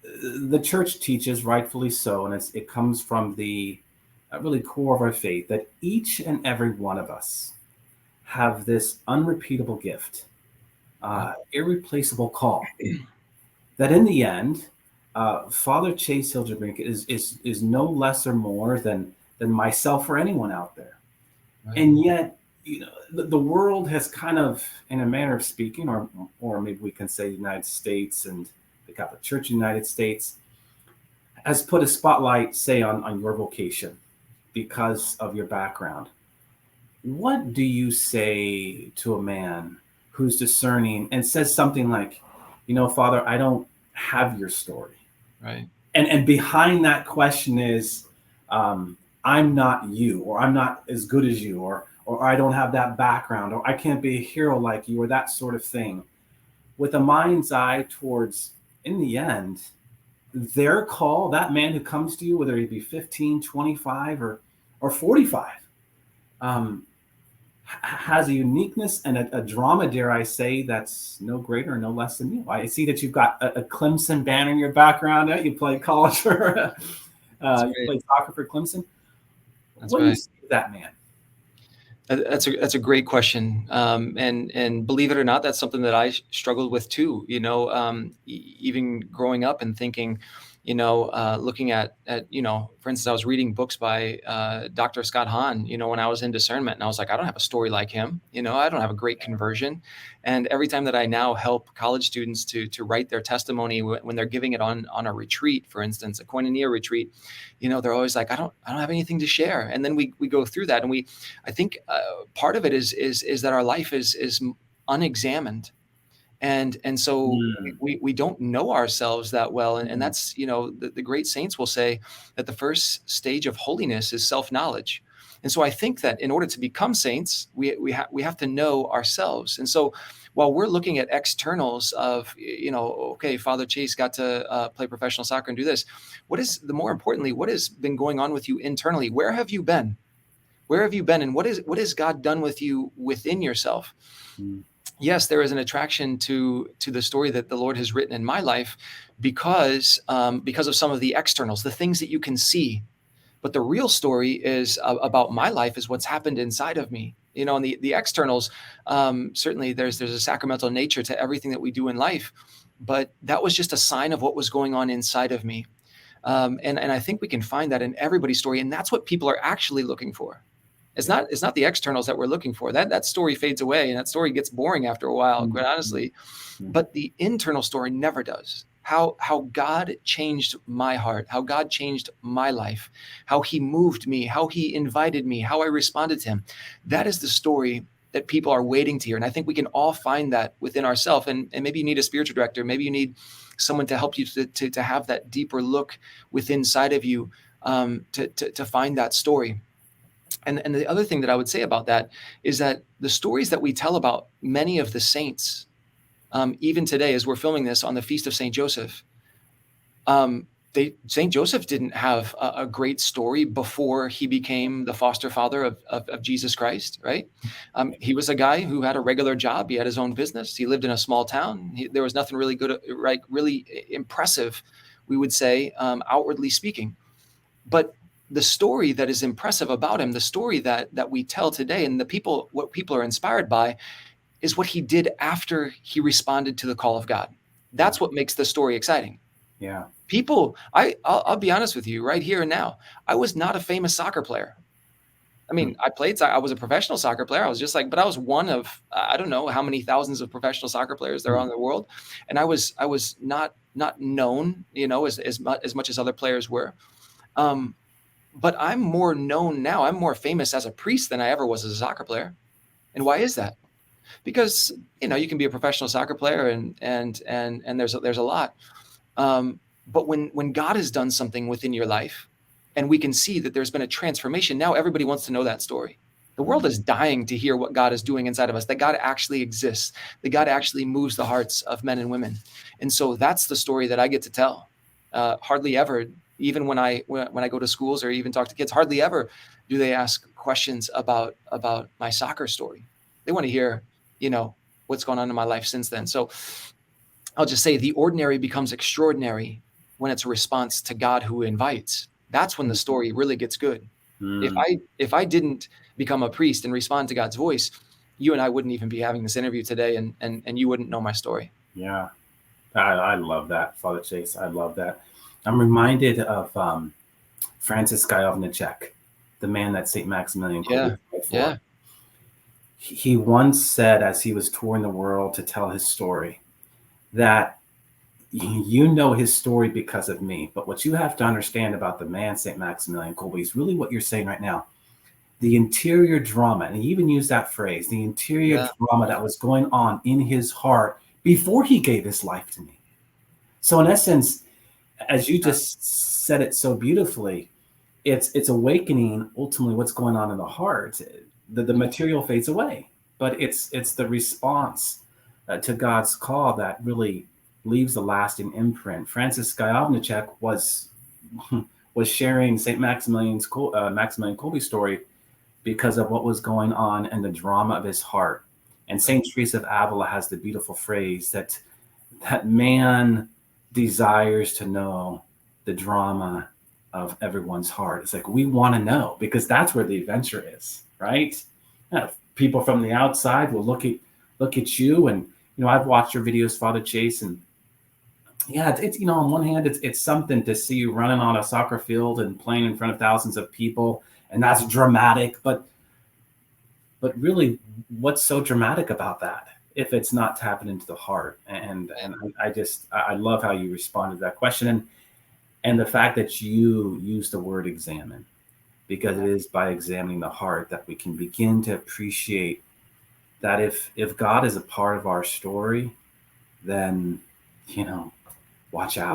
the church teaches, rightfully so, and it comes from the really core of our faith, that each and every one of us have this unrepeatable gift, irreplaceable call, that in the end, Father Chase Hilgenbrinck is no less or more than myself or anyone out there. Right. And yet, the world has kind of, in a manner of speaking, or maybe we can say the United States and the Catholic Church of the United States, has put a spotlight, say, on your vocation because of your background. What do you say to a man who's discerning and says something like, Father, I don't have your story? Right. And behind that question is, I'm not you, or I'm not as good as you, or I don't have that background, or I can't be a hero like you, or that sort of thing. With a mind's eye towards, in the end, their call, that man who comes to you, whether he be 15, 25, or 45, has a uniqueness and a drama, dare I say, that's no greater or no less than you. I see that you've got a Clemson banner in your background. You play college for, you play soccer for Clemson. That's what right. do you say to that man? That's a great question, and believe it or not, that's something that I struggled with too. Even growing up and thinking, looking at for instance, I was reading books by Dr. Scott Hahn, when I was in discernment, and I was like, I don't have a story like him. I don't have a great conversion. And every time that I now help college students to write their testimony when they're giving it on a retreat, for instance, a koinonia retreat, they're always like, I don't have anything to share. And then we go through that, and I think part of it is that our life is unexamined. And so we don't know ourselves that well. And that's, the great saints will say that the first stage of holiness is self-knowledge. And so I think that in order to become saints, we have to know ourselves. And so while we're looking at externals of, okay, Father Chase got to play professional soccer and do this, more importantly, what has been going on with you internally? Where have you been? Where have you been? And what has God done with you within yourself? Yes, there is an attraction to the story that the Lord has written in my life because of some of the externals, the things that you can see. But the real story is about my life is what's happened inside of me. And the externals, certainly there's a sacramental nature to everything that we do in life, but that was just a sign of what was going on inside of me. And I think we can find that in everybody's story, and that's what people are actually looking for. It's not the externals that we're looking for. That story fades away, and that story gets boring after a while, quite honestly. But the internal story never does. How God changed my heart, how God changed my life, how he moved me, how he invited me, how I responded to him. That is the story that people are waiting to hear. And I think we can all find that within ourselves. And maybe you need a spiritual director. Maybe you need someone to help you to have that deeper look within inside of you, to find that story. And the other thing that I would say about that is that the stories that we tell about many of the saints, even today, as we're filming this on the Feast of St. Joseph, St. Joseph didn't have a great story before he became the foster father of Jesus Christ, right? He was a guy who had a regular job. He had his own business. He lived in a small town. There was nothing really good, right? Really impressive, we would say, outwardly speaking. But the story that is impressive about him, the story that we tell today, and what people are inspired by, is what he did after he responded to the call of God. That's what makes the story exciting. Yeah. People, I'll be honest with you right here and now. I was not a famous soccer player. I mean, I was a professional soccer player. I was just but I was one of, I don't know how many thousands of professional soccer players there are in the world. And I was not known, as much as other players were. But I'm more known now. I'm more famous as a priest than I ever was as a soccer player. And why is that? Because, you can be a professional soccer player and there's a lot. But when God has done something within your life and we can see that there's been a transformation, now everybody wants to know that story. The world is dying to hear what God is doing inside of us, that God actually exists, that God actually moves the hearts of men and women. And so that's the story that I get to tell. Hardly ever, even when I go to schools or even talk to kids, hardly ever do they ask questions about my soccer story. They want to hear, what's gone on in my life since then. So I'll just say the ordinary becomes extraordinary when it's a response to God who invites. That's when the story really gets good. Mm, If I didn't become a priest and respond to God's voice, you and I wouldn't even be having this interview today, and you wouldn't know my story. yeah. I love that, Father Chase. I love that. I'm reminded of Francis Gajowniczek, the man that St. Maximilian Yeah, Kolbe prayed for. yeah, He once said, as he was touring the world to tell his story, that you know his story because of me. But what you have to understand about the man, St. Maximilian Kolbe, is really what you're saying right now. The interior drama, and he even used that phrase, the interior yeah, drama that was going on in his heart before he gave his life to me. So in essence, as you just said it so beautifully, it's awakening ultimately what's going on in the heart. The material fades away, but it's the response to God's call that really leaves a lasting imprint. Francis Gajowniczek was sharing St. Maximilian Kolbe's story because of what was going on in the drama of his heart. And St. Teresa of Avila has the beautiful phrase that man desires to know the drama of everyone's heart. It's like we want to know because that's where the adventure is, right? People from the outside will look at you, and I've watched your videos, Father Chase, and yeah, it's on one hand it's something to see you running on a soccer field and playing in front of thousands of people, and that's dramatic, but really, what's so dramatic about that if it's not tapping into the heart? And I love how you responded to that question, and the fact that you use the word examine, because it is by examining the heart that we can begin to appreciate that if God is a part of our story, then watch out.